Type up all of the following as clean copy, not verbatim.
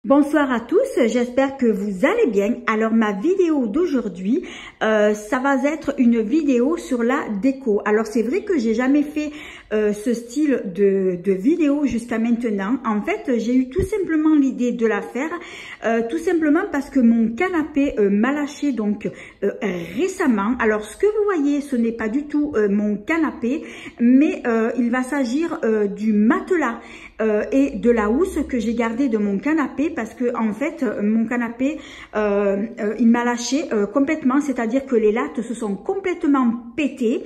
Bonsoir à tous, j'espère que vous allez bien. Alors ma vidéo d'aujourd'hui, ça va être une vidéo sur la déco. Alors c'est vrai que j'ai jamais fait ce style de vidéo jusqu'à maintenant. En fait, j'ai eu tout simplement l'idée de la faire, tout simplement parce que mon canapé m'a lâché donc récemment. Alors ce que vous voyez, ce n'est pas du tout mon canapé, mais il va s'agir du matelas et de la housse que j'ai gardé de mon canapé parce que en fait mon canapé il m'a lâché complètement, c'est-à-dire que les lattes se sont complètement pétées,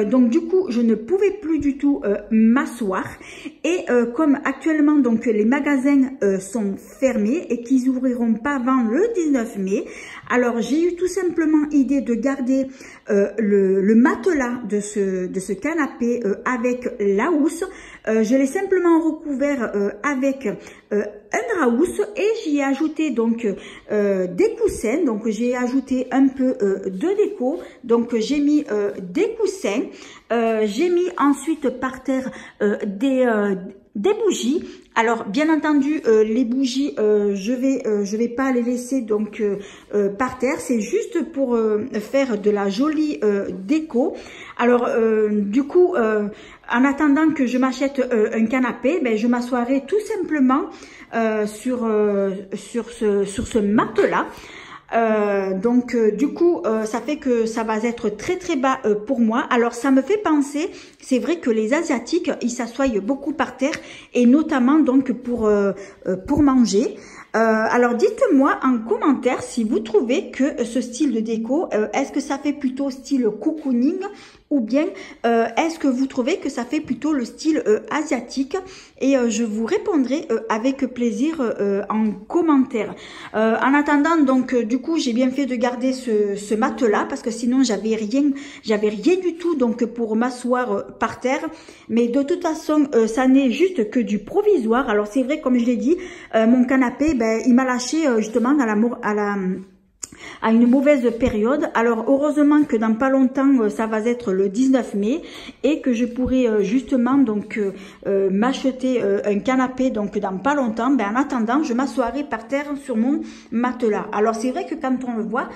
donc du coup je ne pouvais plus du tout m'asseoir et comme actuellement donc les magasins sont fermés et qu'ils ouvriront pas avant le 19 mai, alors j'ai eu tout simplement idée de garder le matelas de ce canapé avec la housse. Je l'ai simplement recouvert avec un drap housse et j'y ai ajouté donc des coussins. Donc j'ai ajouté un peu de déco. Donc j'ai mis des coussins. J'ai mis ensuite par terre des bougies. Alors bien entendu les bougies je vais pas les laisser donc par terre, c'est juste pour faire de la jolie déco. Alors du coup en attendant que je m'achète un canapé, ben je m'assoirai tout simplement sur ce matelas. Donc du coup ça fait que ça va être très bas pour moi. Alors ça me fait penser, c'est vrai que les asiatiques ils s'assoient beaucoup par terre et notamment donc pour manger. Alors dites-moi en commentaire si vous trouvez que ce style de déco, est-ce que ça fait plutôt style cocooning ou bien est-ce que vous trouvez que ça fait plutôt le style asiatique, et je vous répondrai avec plaisir en commentaire. En attendant donc du coup j'ai bien fait de garder ce matelas parce que sinon j'avais rien du tout donc pour m'asseoir par terre, mais de toute façon ça n'est juste que du provisoire. Alors c'est vrai, comme je l'ai dit, mon canapé ben, il m'a lâché justement à une mauvaise période. Alors heureusement que dans pas longtemps ça va être le 19 mai et que je pourrai justement donc m'acheter un canapé donc dans pas longtemps. Ben, en attendant je m'assoirai par terre sur mon matelas. Alors c'est vrai que quand on le voit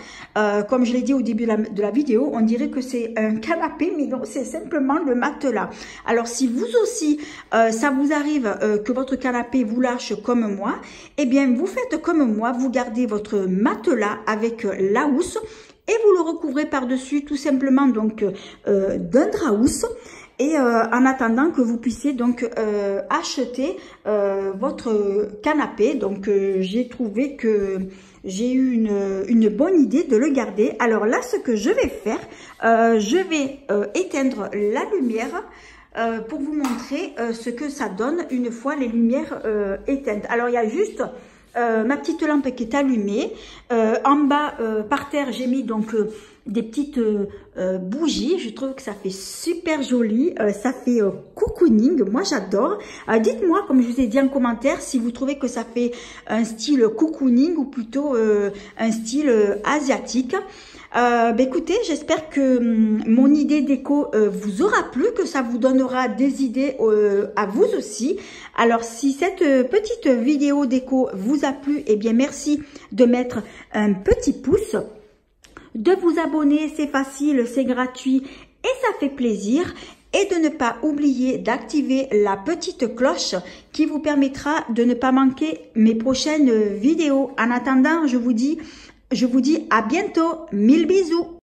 comme je l'ai dit au début de la vidéo, on dirait que c'est un canapé, mais non, c'est simplement le matelas. Alors si vous aussi ça vous arrive que votre canapé vous lâche comme moi, eh bien vous faites comme moi, vous gardez votre matelas avec la housse et vous le recouvrez par-dessus tout simplement donc d'un drap housse, et en attendant que vous puissiez donc acheter votre canapé. Donc j'ai trouvé que j'ai eu une bonne idée de le garder. Alors là ce que je vais faire, je vais éteindre la lumière pour vous montrer ce que ça donne une fois les lumières éteintes. Alors il y a juste ma petite lampe qui est allumée. En bas, par terre, j'ai mis donc des petites bougies. Je trouve que ça fait super joli. Ça fait cocooning. Moi, j'adore. Dites-moi, comme je vous ai dit en commentaire, si vous trouvez que ça fait un style cocooning ou plutôt un style asiatique. Écoutez, j'espère que mon idée déco vous aura plu, que ça vous donnera des idées à vous aussi. Alors si cette petite vidéo déco vous a plu, eh bien merci de mettre un petit pouce, de vous abonner, c'est facile, c'est gratuit et ça fait plaisir, et de ne pas oublier d'activer la petite cloche qui vous permettra de ne pas manquer mes prochaines vidéos. En attendant, je vous dis à bientôt, 1000 bisous.